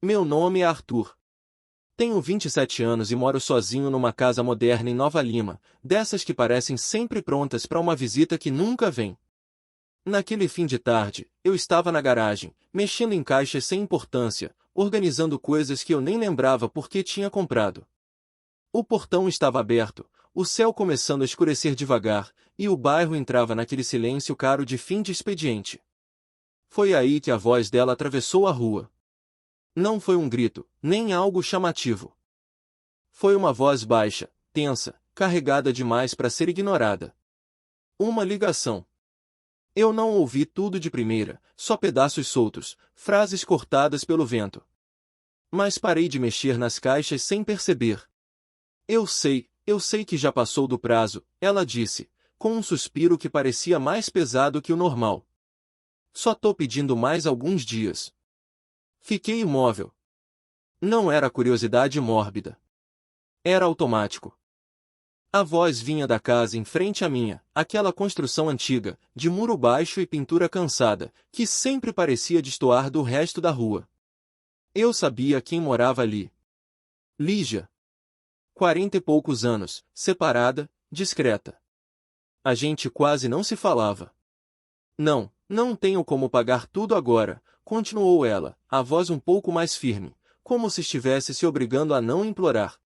Meu nome é Arthur. Tenho 27 anos e moro sozinho numa casa moderna em Nova Lima, dessas que parecem sempre prontas para uma visita que nunca vem. Naquele fim de tarde, eu estava na garagem, mexendo em caixas sem importância, organizando coisas que eu nem lembrava porque tinha comprado. O portão estava aberto, o céu começando a escurecer devagar, e o bairro entrava naquele silêncio caro de fim de expediente. Foi aí que a voz dela atravessou a rua. Não foi um grito, nem algo chamativo. Foi uma voz baixa, tensa, carregada demais para ser ignorada. Uma ligação. Eu não ouvi tudo de primeira, só pedaços soltos, frases cortadas pelo vento. Mas parei de mexer nas caixas sem perceber. Eu sei que já passou do prazo, ela disse, com um suspiro que parecia mais pesado que o normal. Só tô pedindo mais alguns dias. Fiquei imóvel. Não era curiosidade mórbida. Era automático. A voz vinha da casa em frente à minha, aquela construção antiga, de muro baixo e pintura cansada, que sempre parecia destoar do resto da rua. Eu sabia quem morava ali. Lígia. 40 e poucos anos, separada, discreta. A gente quase não se falava. Não tenho como pagar tudo agora, continuou ela, a voz um pouco mais firme, como se estivesse se obrigando a não implorar.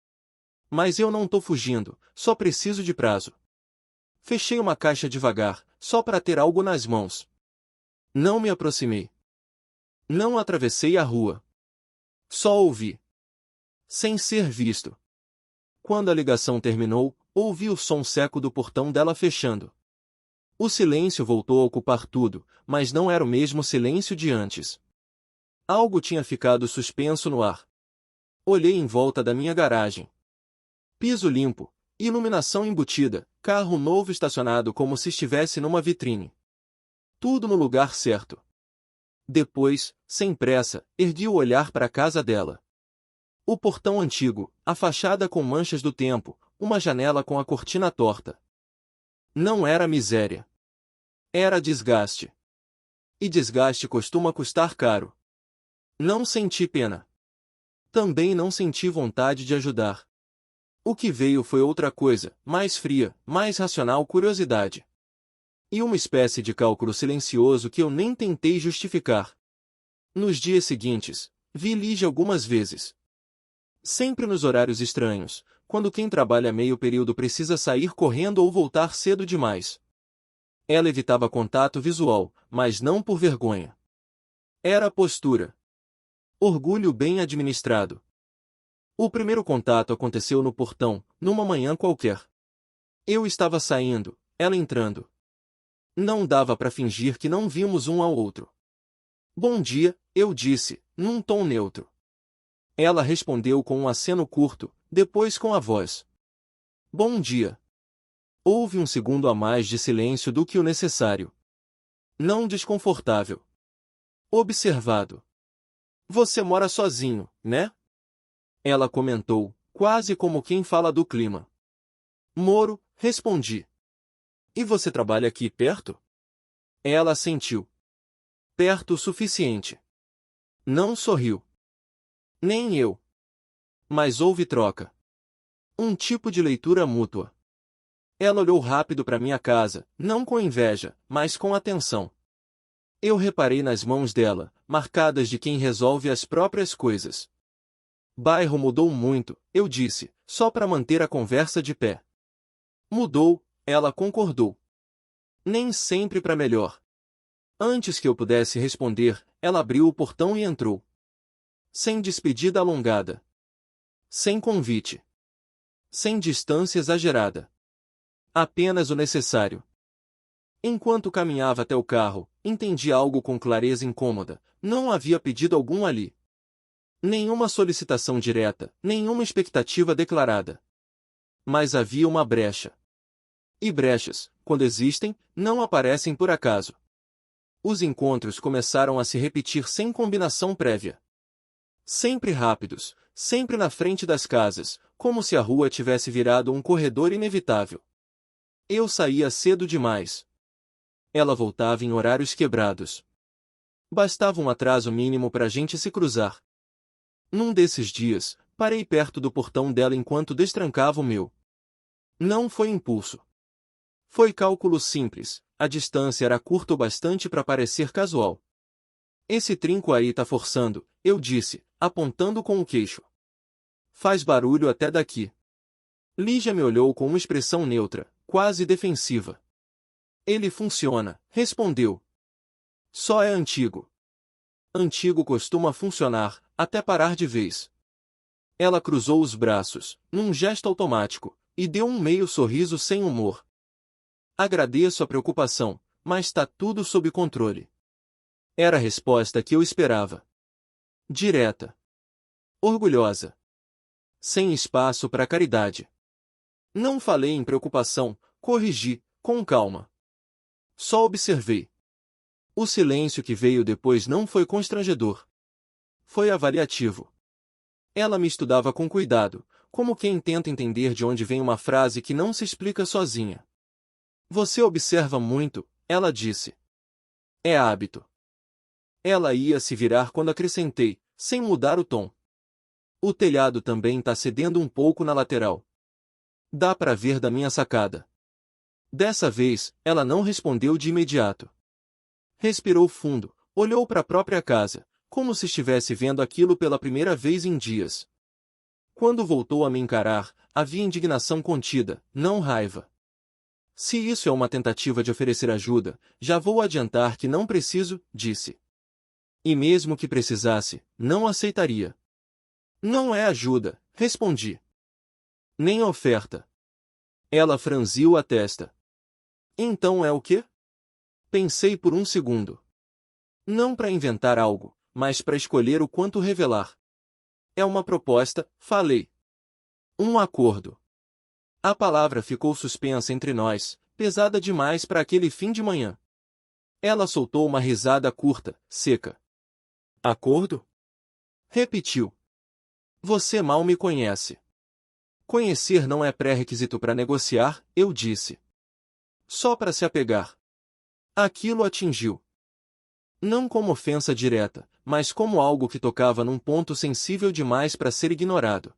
Mas eu não tô fugindo, só preciso de prazo. Fechei uma caixa devagar, só para ter algo nas mãos. Não me aproximei. Não atravessei a rua. Só ouvi. Sem ser visto. Quando a ligação terminou, ouvi o som seco do portão dela fechando. O silêncio voltou a ocupar tudo, mas não era o mesmo silêncio de antes. Algo tinha ficado suspenso no ar. Olhei em volta da minha garagem. Piso limpo, iluminação embutida, carro novo estacionado como se estivesse numa vitrine. Tudo no lugar certo. Depois, sem pressa, ergui o olhar para a casa dela. O portão antigo, a fachada com manchas do tempo, uma janela com a cortina torta. Não era miséria. Era desgaste. E desgaste costuma custar caro. Não senti pena. Também não senti vontade de ajudar. O que veio foi outra coisa, mais fria, mais racional curiosidade. E uma espécie de cálculo silencioso que eu nem tentei justificar. Nos dias seguintes, vi Lígia algumas vezes. Sempre nos horários estranhos, quando quem trabalha meio período precisa sair correndo ou voltar cedo demais. Ela evitava contato visual, mas não por vergonha. Era a postura. Orgulho bem administrado. O primeiro contato aconteceu no portão, numa manhã qualquer. Eu estava saindo, ela entrando. Não dava para fingir que não vimos um ao outro. Bom dia, eu disse, num tom neutro. Ela respondeu com um aceno curto, depois com a voz. Bom dia. Houve um segundo a mais de silêncio do que o necessário. Não desconfortável. Observado. Você mora sozinho, né? Ela comentou, quase como quem fala do clima. Moro, respondi. E você trabalha aqui perto? Ela assentiu. Perto o suficiente. Não sorriu. Nem eu. Mas houve troca. Um tipo de leitura mútua. Ela olhou rápido para minha casa, não com inveja, mas com atenção. Eu reparei nas mãos dela, marcadas de quem resolve as próprias coisas. Bairro mudou muito, eu disse, só para manter a conversa de pé. Mudou, ela concordou. Nem sempre para melhor. Antes que eu pudesse responder, ela abriu o portão e entrou. Sem despedida alongada. Sem convite. Sem distância exagerada. Apenas o necessário. Enquanto caminhava até o carro, entendi algo com clareza incômoda. Não havia pedido algum ali. Nenhuma solicitação direta, nenhuma expectativa declarada. Mas havia uma brecha. E brechas, quando existem, não aparecem por acaso. Os encontros começaram a se repetir sem combinação prévia. Sempre rápidos, sempre na frente das casas, como se a rua tivesse virado um corredor inevitável. Eu saía cedo demais. Ela voltava em horários quebrados. Bastava um atraso mínimo para a gente se cruzar. Num desses dias, parei perto do portão dela enquanto destrancava o meu. Não foi impulso. Foi cálculo simples, a distância era curta o bastante para parecer casual. Esse trinco aí tá forçando, eu disse, apontando com o queixo. Faz barulho até daqui. Lígia me olhou com uma expressão neutra, quase defensiva. Ele funciona, respondeu. Só é antigo. Antigo costuma funcionar, até parar de vez. Ela cruzou os braços, num gesto automático, e deu um meio sorriso sem humor. Agradeço a preocupação, mas tá tudo sob controle. Era a resposta que eu esperava. Direta. Orgulhosa. Sem espaço para caridade. Não falei em preocupação, corrigi, com calma. Só observei. O silêncio que veio depois não foi constrangedor. Foi avaliativo. Ela me estudava com cuidado, como quem tenta entender de onde vem uma frase que não se explica sozinha. Você observa muito, ela disse. É hábito. Ela ia se virar quando acrescentei, sem mudar o tom. O telhado também tá cedendo um pouco na lateral. Dá para ver da minha sacada. Dessa vez, ela não respondeu de imediato. Respirou fundo, olhou para a própria casa, como se estivesse vendo aquilo pela primeira vez em dias. Quando voltou a me encarar, havia indignação contida, não raiva. Se isso é uma tentativa de oferecer ajuda, já vou adiantar que não preciso, disse. E mesmo que precisasse, não aceitaria. Não é ajuda, respondi. Nem oferta. Ela franziu a testa. Então é o quê? Pensei por um segundo. Não para inventar algo, mas para escolher o quanto revelar. É uma proposta, falei. Um acordo. A palavra ficou suspensa entre nós, pesada demais para aquele fim de manhã. Ela soltou uma risada curta, seca. Acordo? Repetiu. Você mal me conhece. Conhecer não é pré-requisito para negociar, eu disse. Só para se apegar. Aquilo atingiu. Não como ofensa direta, mas como algo que tocava num ponto sensível demais para ser ignorado.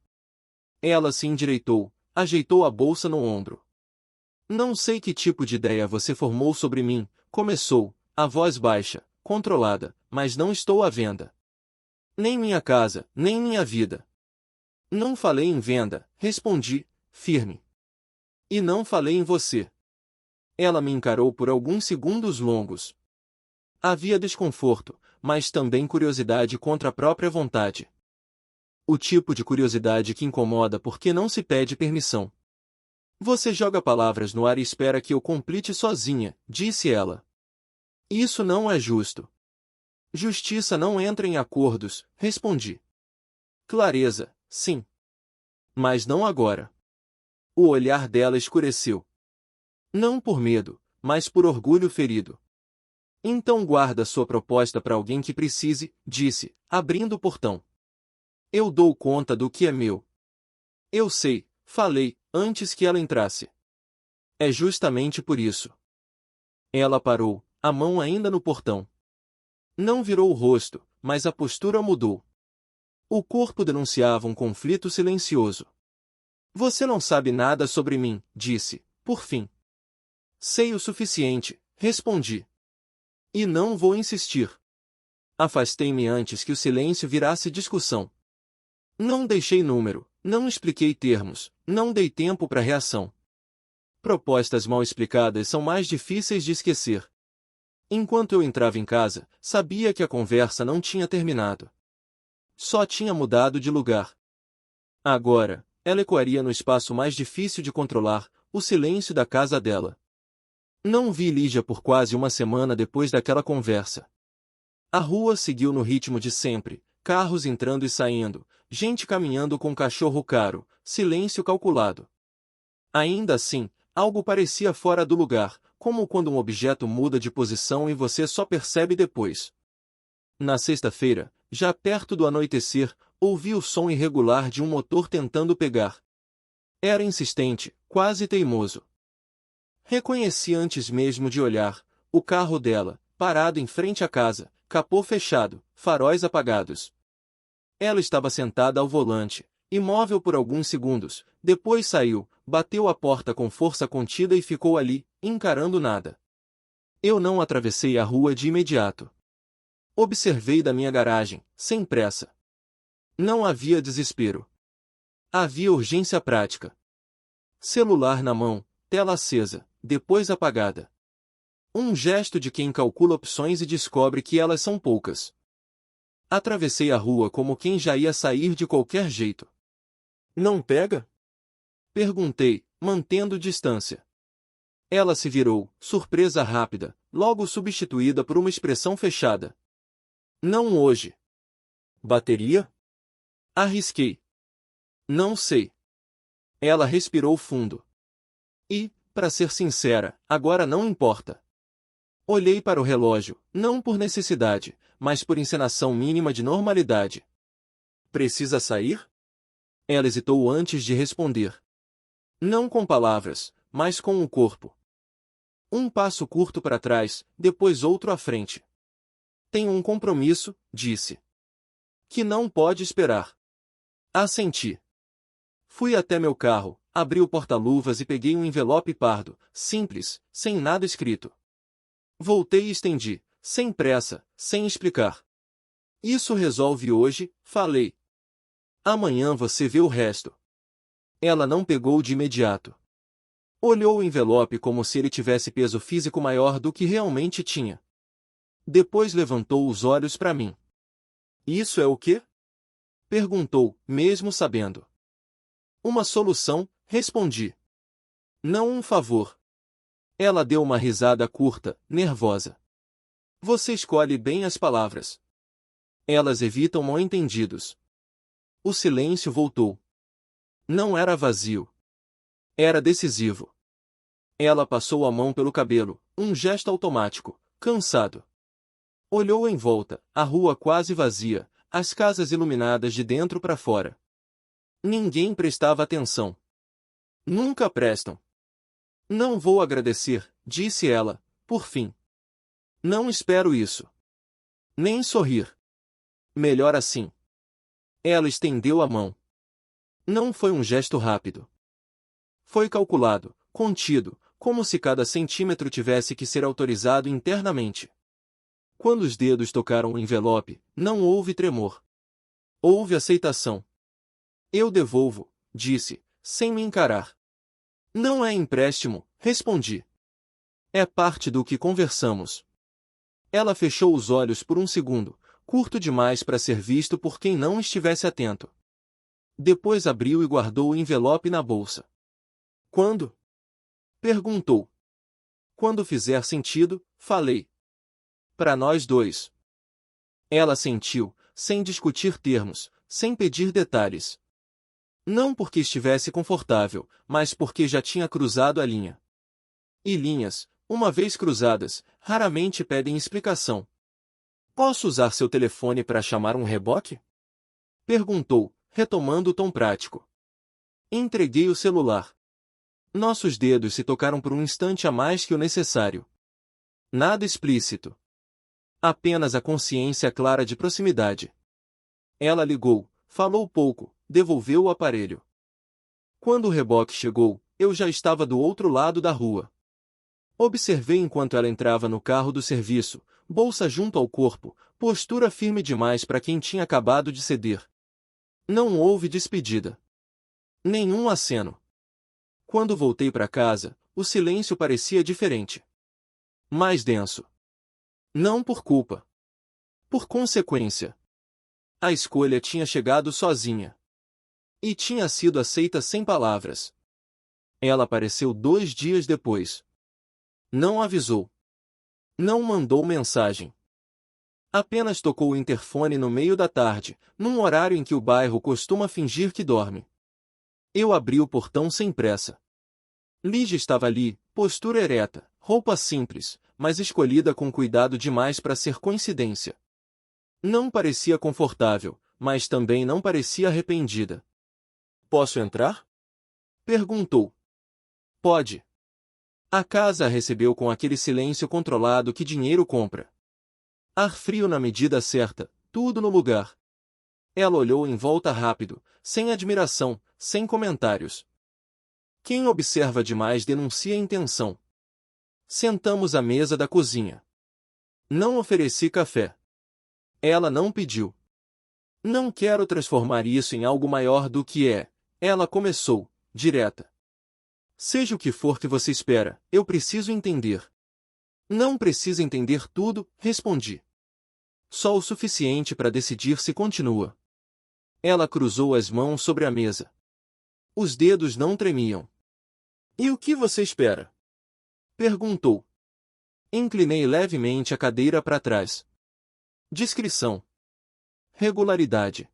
Ela se endireitou, ajeitou a bolsa no ombro. Não sei que tipo de ideia você formou sobre mim, começou, a voz baixa, controlada, mas não estou à venda. Nem minha casa, nem minha vida. Não falei em venda, respondi, firme. E não falei em você. Ela me encarou por alguns segundos longos. Havia desconforto, mas também curiosidade contra a própria vontade. O tipo de curiosidade que incomoda porque não se pede permissão. Você joga palavras no ar e espera que eu complete sozinha, disse ela. Isso não é justo. Justiça não entra em acordos, respondi. Clareza, sim. Mas não agora. O olhar dela escureceu. Não por medo, mas por orgulho ferido. Então guarda sua proposta para alguém que precise, disse, abrindo o portão. Eu dou conta do que é meu. Eu sei, falei, antes que ela entrasse. É justamente por isso. Ela parou, a mão ainda no portão. Não virou o rosto, mas a postura mudou. O corpo denunciava um conflito silencioso. Você não sabe nada sobre mim, disse, por fim. Sei o suficiente, respondi. E não vou insistir. Afastei-me antes que o silêncio virasse discussão. Não deixei número, não expliquei termos, não dei tempo para reação. Propostas mal explicadas são mais difíceis de esquecer. Enquanto eu entrava em casa, sabia que a conversa não tinha terminado. Só tinha mudado de lugar. Agora, ela ecoaria no espaço mais difícil de controlar, o silêncio da casa dela. Não vi Lígia por quase uma semana depois daquela conversa. A rua seguiu no ritmo de sempre, carros entrando e saindo, gente caminhando com cachorro caro, silêncio calculado. Ainda assim, algo parecia fora do lugar, como quando um objeto muda de posição e você só percebe depois. Na sexta-feira, já perto do anoitecer, ouvi o som irregular de um motor tentando pegar. Era insistente, quase teimoso. Reconheci antes mesmo de olhar, o carro dela, parado em frente à casa, capô fechado, faróis apagados. Ela estava sentada ao volante, imóvel por alguns segundos, depois saiu, bateu a porta com força contida e ficou ali, encarando nada. Eu não atravessei a rua de imediato. Observei da minha garagem, sem pressa. Não havia desespero. Havia urgência prática. Celular na mão, tela acesa, depois apagada. Um gesto de quem calcula opções e descobre que elas são poucas. Atravessei a rua como quem já ia sair de qualquer jeito. Não pega? Perguntei, mantendo distância. Ela se virou, surpresa rápida, logo substituída por uma expressão fechada. Não hoje. Bateria? Arrisquei. Não sei. Ela respirou fundo. E, para ser sincera, agora não importa. Olhei para o relógio, não por necessidade, mas por encenação mínima de normalidade. Precisa sair? Ela hesitou antes de responder. Não com palavras, mas com o corpo. Um passo curto para trás, depois outro à frente. Tenho um compromisso, disse. Que não pode esperar. Assenti. Fui até meu carro, abri o porta-luvas e peguei um envelope pardo, simples, sem nada escrito. Voltei e estendi, sem pressa, sem explicar. Isso resolve hoje, falei. Amanhã você vê o resto. Ela não pegou de imediato. Olhou o envelope como se ele tivesse peso físico maior do que realmente tinha. Depois levantou os olhos para mim. Isso é o quê? Perguntou, mesmo sabendo. Uma solução, respondi. Não um favor. Ela deu uma risada curta, nervosa. Você escolhe bem as palavras. Elas evitam mal-entendidos. O silêncio voltou. Não era vazio. Era decisivo. Ela passou a mão pelo cabelo, um gesto automático, cansado. Olhou em volta, a rua quase vazia, as casas iluminadas de dentro para fora. Ninguém prestava atenção. Nunca prestam. Não vou agradecer, disse ela, por fim. Não espero isso. Nem sorrir. Melhor assim. Ela estendeu a mão. Não foi um gesto rápido. Foi calculado, contido, como se cada centímetro tivesse que ser autorizado internamente. Quando os dedos tocaram o envelope, não houve tremor. Houve aceitação. Eu devolvo, disse, sem me encarar. Não é empréstimo, respondi. É parte do que conversamos. Ela fechou os olhos por um segundo, curto demais para ser visto por quem não estivesse atento. Depois abriu e guardou o envelope na bolsa. Quando? Perguntou. Quando fizer sentido, falei. Para nós dois. Ela assentiu, sem discutir termos, sem pedir detalhes. Não porque estivesse confortável, mas porque já tinha cruzado a linha. E linhas, uma vez cruzadas, raramente pedem explicação. Posso usar seu telefone para chamar um reboque? Perguntou, retomando o tom prático. Entreguei o celular. Nossos dedos se tocaram por um instante a mais que o necessário. Nada explícito. Apenas a consciência clara de proximidade. Ela ligou, falou pouco, devolveu o aparelho. Quando o reboque chegou, eu já estava do outro lado da rua. Observei enquanto ela entrava no carro do serviço, bolsa junto ao corpo, postura firme demais para quem tinha acabado de ceder. Não houve despedida. Nenhum aceno. Quando voltei para casa, o silêncio parecia diferente. Mais denso. Não por culpa. Por consequência. A escolha tinha chegado sozinha. E tinha sido aceita sem palavras. Ela apareceu 2 dias depois. Não avisou. Não mandou mensagem. Apenas tocou o interfone no meio da tarde, num horário em que o bairro costuma fingir que dorme. Eu abri o portão sem pressa. Lígia estava ali, postura ereta, roupa simples, mas escolhida com cuidado demais para ser coincidência. Não parecia confortável, mas também não parecia arrependida. Posso entrar? Perguntou. Pode. A casa a recebeu com aquele silêncio controlado que dinheiro compra. Ar frio na medida certa, tudo no lugar. Ela olhou em volta rápido, sem admiração, sem comentários. Quem observa demais denuncia intenção. Sentamos à mesa da cozinha. Não ofereci café. Ela não pediu. Não quero transformar isso em algo maior do que é. Ela começou, direta. Seja o que for que você espera, eu preciso entender. Não precisa entender tudo, respondi. Só o suficiente para decidir se continua. Ela cruzou as mãos sobre a mesa. Os dedos não tremiam. E o que você espera? Perguntou. Inclinei levemente a cadeira para trás. Discrição. Regularidade.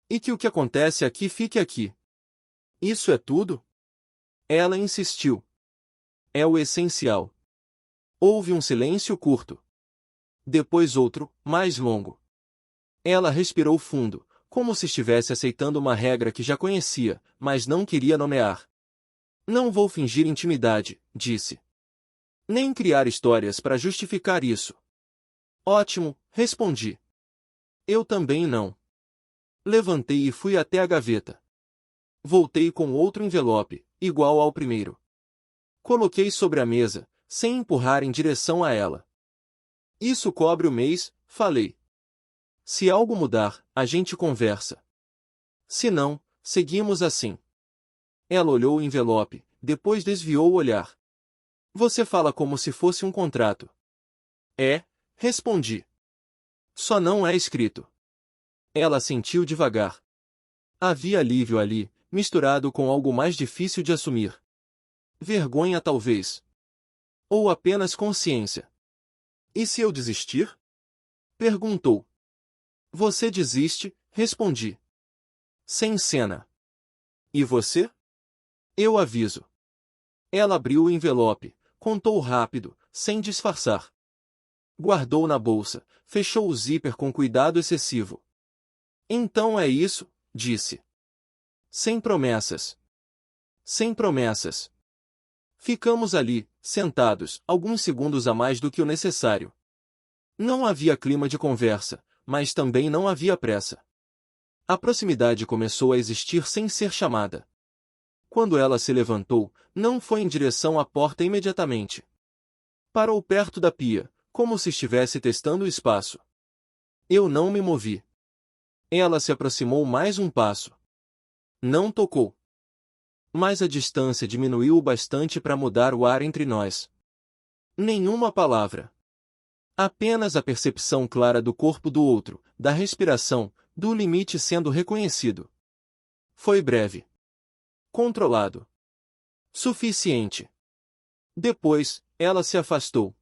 E que o que acontece aqui fique aqui. Isso é tudo? Ela insistiu. É o essencial. Houve um silêncio curto. Depois outro, mais longo. Ela respirou fundo, como se estivesse aceitando uma regra que já conhecia, mas não queria nomear. Não vou fingir intimidade, disse. Nem criar histórias para justificar isso. Ótimo, respondi. Eu também não. Levantei e fui até a gaveta. Voltei com outro envelope, igual ao primeiro. Coloquei sobre a mesa, sem empurrar em direção a ela. Isso cobre o mês, falei. Se algo mudar, a gente conversa. Se não, seguimos assim. Ela olhou o envelope, depois desviou o olhar. Você fala como se fosse um contrato. É, respondi. Só não é escrito. Ela assentiu devagar. Havia alívio ali, misturado com algo mais difícil de assumir. Vergonha talvez. Ou apenas consciência. E se eu desistir? Perguntou. Você desiste, respondi. Sem cena. E você? Eu aviso. Ela abriu o envelope, contou rápido, sem disfarçar. Guardou na bolsa, fechou o zíper com cuidado excessivo. Então é isso, disse. Sem promessas. Sem promessas. Ficamos ali, sentados, alguns segundos a mais do que o necessário. Não havia clima de conversa, mas também não havia pressa. A proximidade começou a existir sem ser chamada. Quando ela se levantou, não foi em direção à porta imediatamente. Parou perto da pia, como se estivesse testando o espaço. Eu não me movi. Ela se aproximou mais um passo. Não tocou. Mas a distância diminuiu o bastante para mudar o ar entre nós. Nenhuma palavra. Apenas a percepção clara do corpo do outro, da respiração, do limite sendo reconhecido. Foi breve. Controlado. Suficiente. Depois, ela se afastou.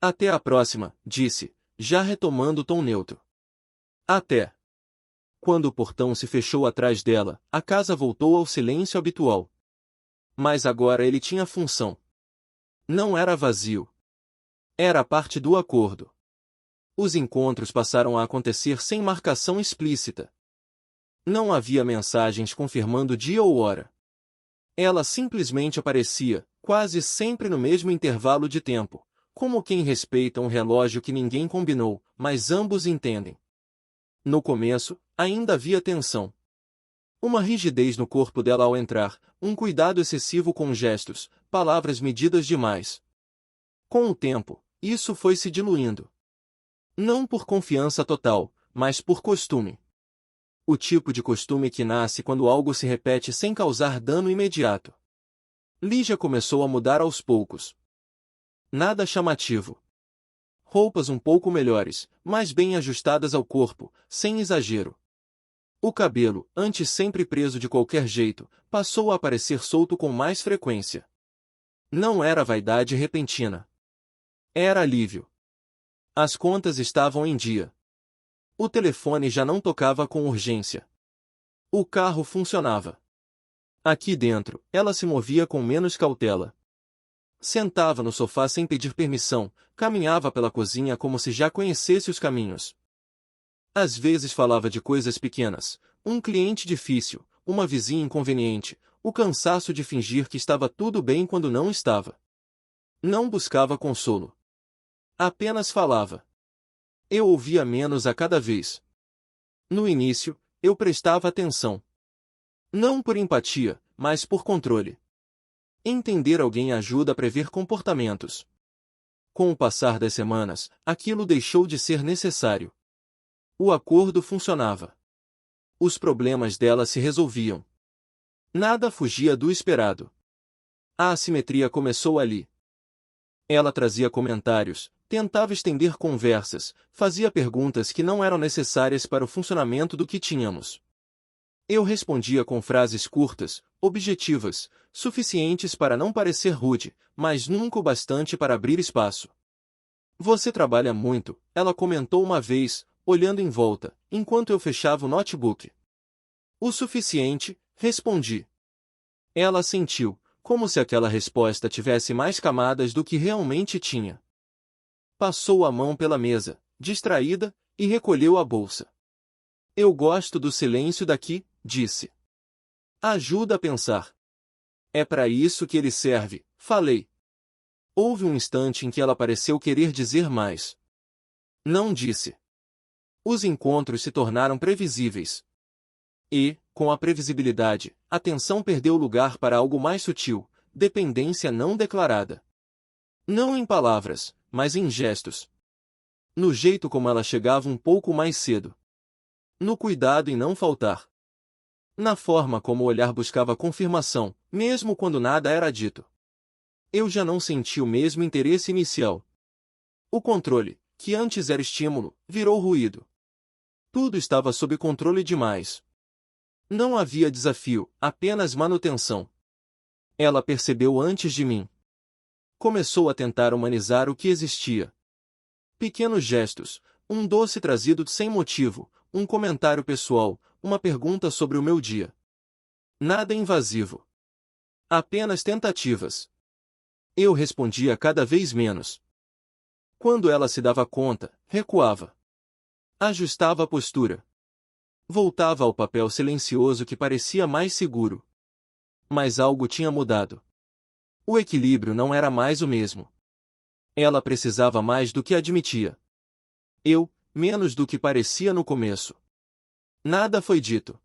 Até a próxima, disse, já retomando o tom neutro. Até. Quando o portão se fechou atrás dela, a casa voltou ao silêncio habitual. Mas agora ele tinha função. Não era vazio. Era parte do acordo. Os encontros passaram a acontecer sem marcação explícita. Não havia mensagens confirmando dia ou hora. Ela simplesmente aparecia, quase sempre no mesmo intervalo de tempo, como quem respeita um relógio que ninguém combinou, mas ambos entendem. No começo, ainda havia tensão. Uma rigidez no corpo dela ao entrar, um cuidado excessivo com gestos, palavras medidas demais. Com o tempo, isso foi se diluindo. Não por confiança total, mas por costume. O tipo de costume que nasce quando algo se repete sem causar dano imediato. Lígia começou a mudar aos poucos. Nada chamativo. Roupas um pouco melhores, mas bem ajustadas ao corpo, sem exagero. O cabelo, antes sempre preso de qualquer jeito, passou a aparecer solto com mais frequência. Não era vaidade repentina. Era alívio. As contas estavam em dia. O telefone já não tocava com urgência. O carro funcionava. Aqui dentro, ela se movia com menos cautela. Sentava no sofá sem pedir permissão, caminhava pela cozinha como se já conhecesse os caminhos. Às vezes falava de coisas pequenas, um cliente difícil, uma vizinha inconveniente, o cansaço de fingir que estava tudo bem quando não estava. Não buscava consolo. Apenas falava. Eu ouvia menos a cada vez. No início, eu prestava atenção. Não por empatia, mas por controle. Entender alguém ajuda a prever comportamentos. Com o passar das semanas, aquilo deixou de ser necessário. O acordo funcionava. Os problemas dela se resolviam. Nada fugia do esperado. A assimetria começou ali. Ela trazia comentários, tentava estender conversas, fazia perguntas que não eram necessárias para o funcionamento do que tínhamos. Eu respondia com frases curtas, objetivas, suficientes para não parecer rude, mas nunca o bastante para abrir espaço. Você trabalha muito, ela comentou uma vez, olhando em volta, enquanto eu fechava o notebook. O suficiente, respondi. Ela sentiu, como se aquela resposta tivesse mais camadas do que realmente tinha. Passou a mão pela mesa, distraída, e recolheu a bolsa. Eu gosto do silêncio daqui, disse. Ajuda a pensar. É para isso que ele serve, falei. Houve um instante em que ela pareceu querer dizer mais. Não disse. Os encontros se tornaram previsíveis. E, com a previsibilidade, a tensão perdeu lugar para algo mais sutil, dependência não declarada. Não em palavras, mas em gestos. No jeito como ela chegava um pouco mais cedo. No cuidado em não faltar. Na forma como o olhar buscava confirmação, mesmo quando nada era dito. Eu já não senti o mesmo interesse inicial. O controle, que antes era estímulo, virou ruído. Tudo estava sob controle demais. Não havia desafio, apenas manutenção. Ela percebeu antes de mim. Começou a tentar humanizar o que existia. Pequenos gestos, um doce trazido sem motivo, um comentário pessoal, uma pergunta sobre o meu dia. Nada invasivo. Apenas tentativas. Eu respondia cada vez menos. Quando ela se dava conta, recuava. Ajustava a postura. Voltava ao papel silencioso que parecia mais seguro. Mas algo tinha mudado. O equilíbrio não era mais o mesmo. Ela precisava mais do que admitia. Eu, menos do que parecia no começo. Nada foi dito.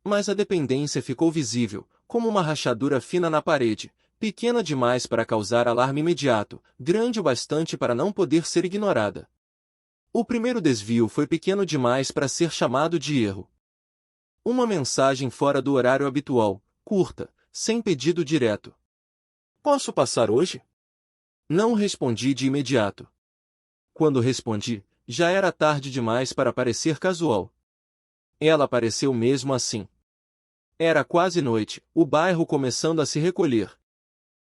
Mas a dependência ficou visível, como uma rachadura fina na parede, pequena demais para causar alarme imediato, grande o bastante para não poder ser ignorada. O primeiro desvio foi pequeno demais para ser chamado de erro. Uma mensagem fora do horário habitual, curta, sem pedido direto. Posso passar hoje? Não respondi de imediato. Quando respondi, já era tarde demais para parecer casual. Ela pareceu mesmo assim. Era quase noite, o bairro começando a se recolher.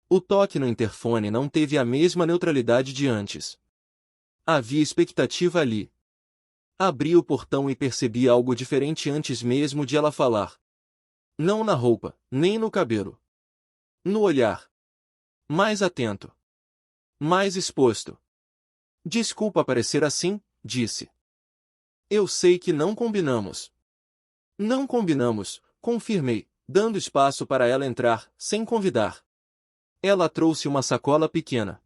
O toque no interfone não teve a mesma neutralidade de antes. Havia expectativa ali. Abri o portão e percebi algo diferente antes mesmo de ela falar. Não na roupa, nem no cabelo. No olhar. Mais atento. Mais exposto. Desculpa parecer assim, disse. Eu sei que não combinamos. Não combinamos, confirmei, dando espaço para ela entrar, sem convidar. Ela trouxe uma sacola pequena.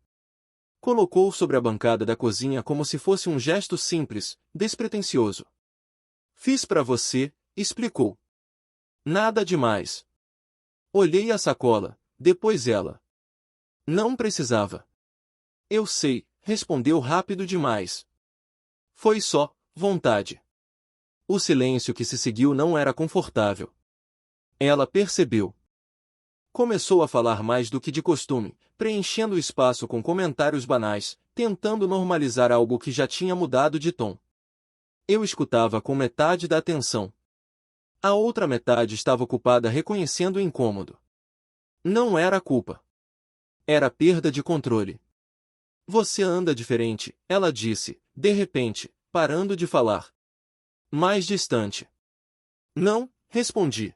Colocou sobre a bancada da cozinha como se fosse um gesto simples, despretensioso. Fiz para você, explicou. Nada demais. Olhei a sacola, depois ela. Não precisava. Eu sei, respondeu rápido demais. Foi só, vontade. O silêncio que se seguiu não era confortável. Ela percebeu. Começou a falar mais do que de costume, preenchendo o espaço com comentários banais, tentando normalizar algo que já tinha mudado de tom. Eu escutava com metade da atenção. A outra metade estava ocupada reconhecendo o incômodo. Não era culpa. Era perda de controle. Você anda diferente, ela disse, de repente, parando de falar. Mais distante. Não, respondi.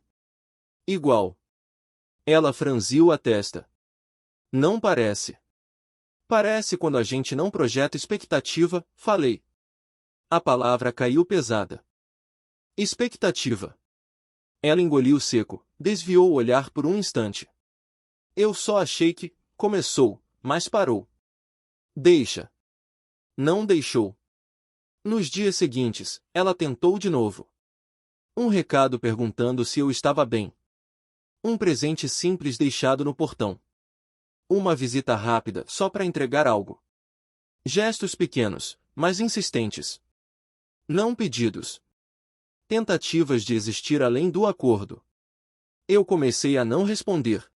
Igual. Ela franziu a testa. Não parece. Parece quando a gente não projeta expectativa, falei. A palavra caiu pesada. Expectativa. Ela engoliu seco, desviou o olhar por um instante. Eu só achei que, começou, mas parou. Deixa. Não deixou. Nos dias seguintes, ela tentou de novo. Um recado perguntando se eu estava bem. Um presente simples deixado no portão. Uma visita rápida só para entregar algo. Gestos pequenos, mas insistentes. Não pedidos. Tentativas de existir além do acordo. Eu comecei a não responder.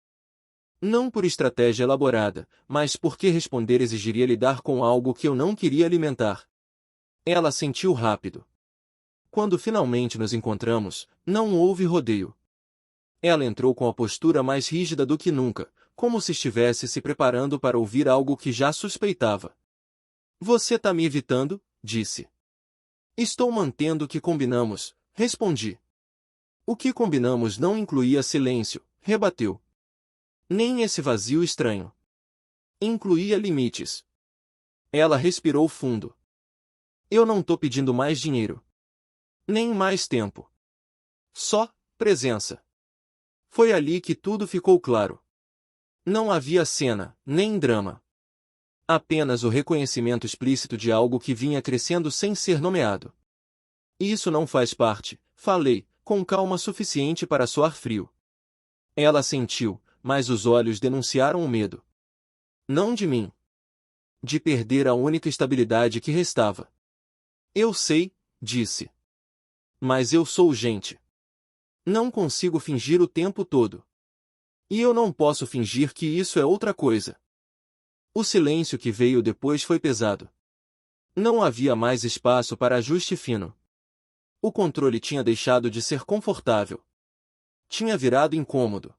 Não por estratégia elaborada, mas porque responder exigiria lidar com algo que eu não queria alimentar. Ela sentiu rápido. Quando finalmente nos encontramos, não houve rodeio. Ela entrou com a postura mais rígida do que nunca, como se estivesse se preparando para ouvir algo que já suspeitava. Você tá me evitando? Disse. Estou mantendo o que combinamos, respondi. O que combinamos não incluía silêncio, rebateu. Nem esse vazio estranho. Incluía limites. Ela respirou fundo. Eu não tô pedindo mais dinheiro. Nem mais tempo. Só presença. Foi ali que tudo ficou claro. Não havia cena, nem drama. Apenas o reconhecimento explícito de algo que vinha crescendo sem ser nomeado. Isso não faz parte, falei, com calma suficiente para soar frio. Ela sentiu, mas os olhos denunciaram o medo. Não de mim. De perder a única estabilidade que restava. Eu sei, disse. Mas eu sou gente. Não consigo fingir o tempo todo. E eu não posso fingir que isso é outra coisa. O silêncio que veio depois foi pesado. Não havia mais espaço para ajuste fino. O controle tinha deixado de ser confortável. Tinha virado incômodo.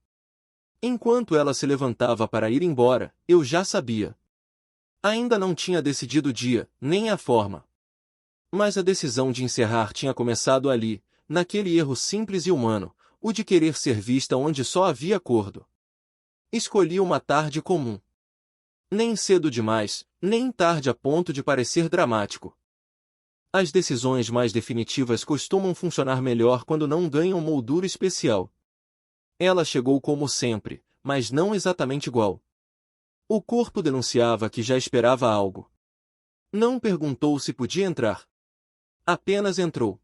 Enquanto ela se levantava para ir embora, eu já sabia. Ainda não tinha decidido o dia, nem a forma. Mas a decisão de encerrar tinha começado ali, naquele erro simples e humano, o de querer ser vista onde só havia acordo. Escolhi uma tarde comum. Nem cedo demais, nem tarde a ponto de parecer dramático. As decisões mais definitivas costumam funcionar melhor quando não ganham moldura especial. Ela chegou como sempre, mas não exatamente igual. O corpo denunciava que já esperava algo. Não perguntou se podia entrar. Apenas entrou.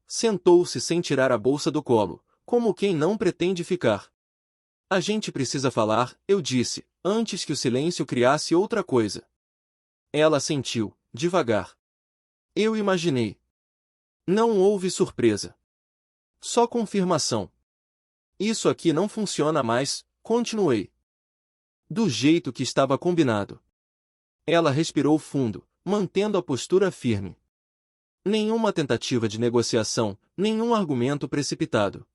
Sentou-se sem tirar a bolsa do colo, como quem não pretende ficar. A gente precisa falar, eu disse, antes que o silêncio criasse outra coisa. Ela sentiu, devagar. Eu imaginei. Não houve surpresa. Só confirmação. Isso aqui não funciona mais, continuei. Do jeito que estava combinado. Ela respirou fundo, mantendo a postura firme. Nenhuma tentativa de negociação, nenhum argumento precipitado.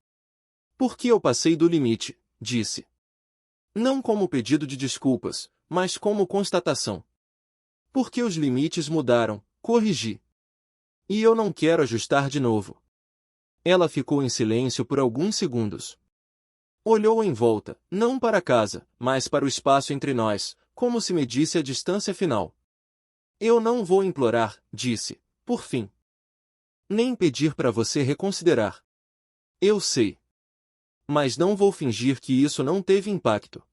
Porque eu passei do limite, disse. Não como pedido de desculpas, mas como constatação. Porque os limites mudaram, corrigi. E eu não quero ajustar de novo. Ela ficou em silêncio por alguns segundos. Olhou em volta, não para casa, mas para o espaço entre nós, como se medisse a distância final. Eu não vou implorar, disse, por fim. Nem pedir para você reconsiderar. Eu sei. Mas não vou fingir que isso não teve impacto.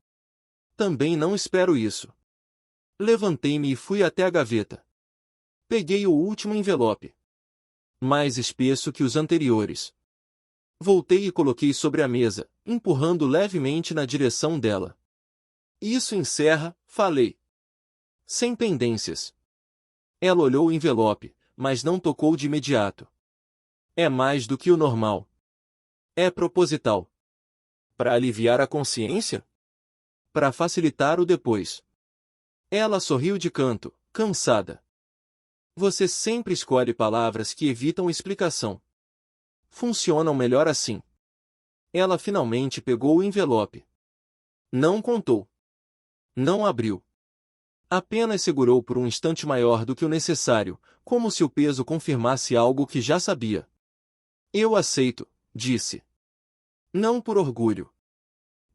Também não espero isso. Levantei-me e fui até a gaveta. Peguei o último envelope. Mais espesso que os anteriores. Voltei e coloquei sobre a mesa, empurrando levemente na direção dela. Isso encerra, falei. Sem pendências. Ela olhou o envelope, mas não tocou de imediato. É mais do que o normal. É proposital. Para aliviar a consciência? Para facilitar o depois. Ela sorriu de canto, cansada. Você sempre escolhe palavras que evitam explicação. Funcionam melhor assim. Ela finalmente pegou o envelope. Não contou. Não abriu. Apenas segurou por um instante maior do que o necessário, como se o peso confirmasse algo que já sabia. Eu aceito, disse. Não por orgulho.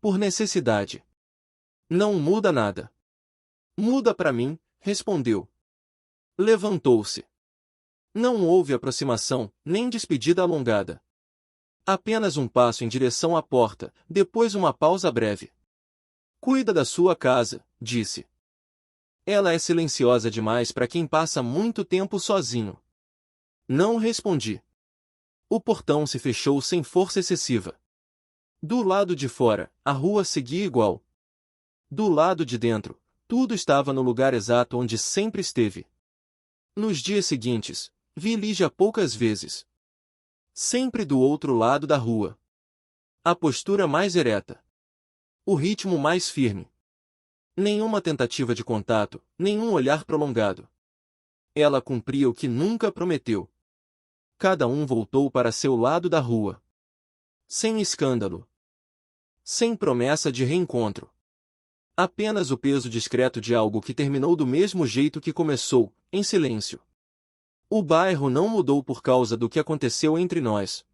Por necessidade. Não muda nada. Muda para mim, respondeu. Levantou-se. Não houve aproximação, nem despedida alongada. Apenas um passo em direção à porta, depois uma pausa breve. Cuida da sua casa, disse. Ela é silenciosa demais para quem passa muito tempo sozinho. Não respondi. O portão se fechou sem força excessiva. Do lado de fora, a rua seguia igual. Do lado de dentro, tudo estava no lugar exato onde sempre esteve. Nos dias seguintes, vi Lígia poucas vezes. Sempre do outro lado da rua. A postura mais ereta. O ritmo mais firme. Nenhuma tentativa de contato, nenhum olhar prolongado. Ela cumpria o que nunca prometeu. Cada um voltou para seu lado da rua. Sem escândalo. Sem promessa de reencontro. Apenas o peso discreto de algo que terminou do mesmo jeito que começou, em silêncio. O bairro não mudou por causa do que aconteceu entre nós.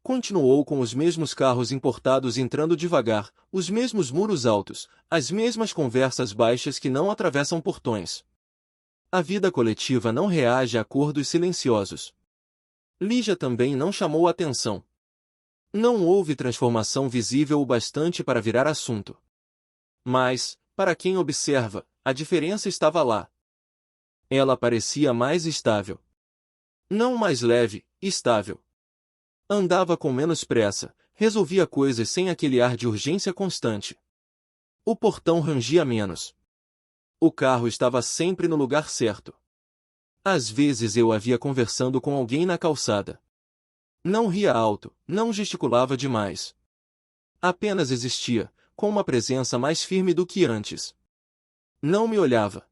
Continuou com os mesmos carros importados entrando devagar, os mesmos muros altos, as mesmas conversas baixas que não atravessam portões. A vida coletiva não reage a acordos silenciosos. Lígia também não chamou atenção. Não houve transformação visível o bastante para virar assunto. Mas, para quem observa, a diferença estava lá. Ela parecia mais estável. Não mais leve, estável. Andava com menos pressa, resolvia coisas sem aquele ar de urgência constante. O portão rangia menos. O carro estava sempre no lugar certo. Às vezes eu a via conversando com alguém na calçada. Não ria alto, não gesticulava demais. Apenas existia, com uma presença mais firme do que antes. Não me olhava.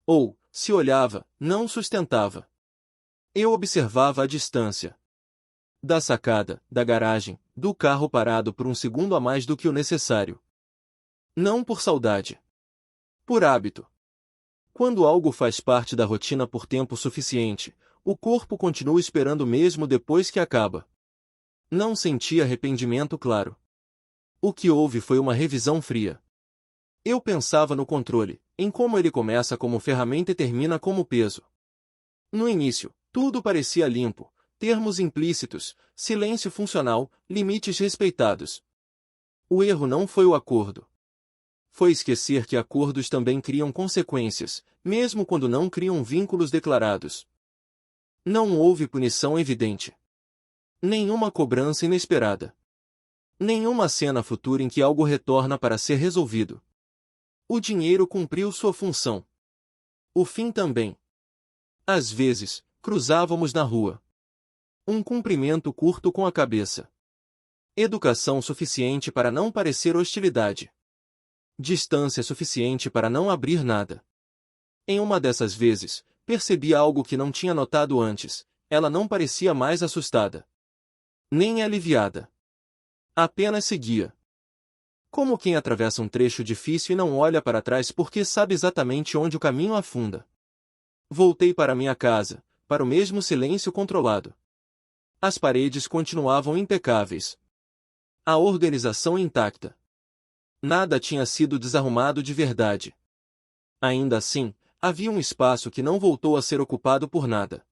Ou, se olhava, não sustentava. Eu observava à distância. Da sacada, da garagem, do carro parado por um segundo a mais do que o necessário. Não por saudade. Por hábito. Quando algo faz parte da rotina por tempo suficiente, o corpo continua esperando mesmo depois que acaba. Não senti arrependimento claro. O que houve foi uma revisão fria. Eu pensava no controle, em como ele começa como ferramenta e termina como peso. No início, tudo parecia limpo, termos implícitos, silêncio funcional, limites respeitados. O erro não foi o acordo. Foi esquecer que acordos também criam consequências, mesmo quando não criam vínculos declarados. Não houve punição evidente. Nenhuma cobrança inesperada. Nenhuma cena futura em que algo retorna para ser resolvido. O dinheiro cumpriu sua função. O fim também. Às vezes, cruzávamos na rua. Um cumprimento curto com a cabeça. Educação suficiente para não parecer hostilidade. Distância suficiente para não abrir nada. Em uma dessas vezes, percebi algo que não tinha notado antes. Ela não parecia mais assustada. Nem aliviada. Apenas seguia. Como quem atravessa um trecho difícil e não olha para trás porque sabe exatamente onde o caminho afunda. Voltei para minha casa, para o mesmo silêncio controlado. As paredes continuavam impecáveis. A organização intacta. Nada tinha sido desarrumado de verdade. Ainda assim, havia um espaço que não voltou a ser ocupado por nada.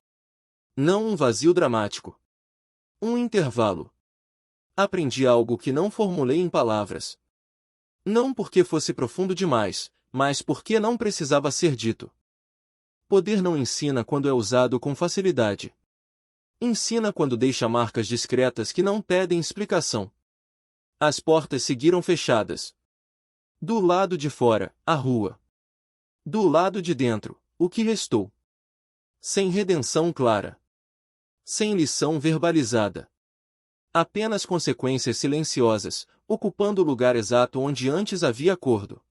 Não um vazio dramático. Um intervalo. Aprendi algo que não formulei em palavras. Não porque fosse profundo demais, mas porque não precisava ser dito. Poder não ensina quando é usado com facilidade. Ensina quando deixa marcas discretas que não pedem explicação. As portas seguiram fechadas. Do lado de fora, a rua. Do lado de dentro, o que restou. Sem redenção clara. Sem lição verbalizada. Apenas consequências silenciosas, ocupando o lugar exato onde antes havia acordo.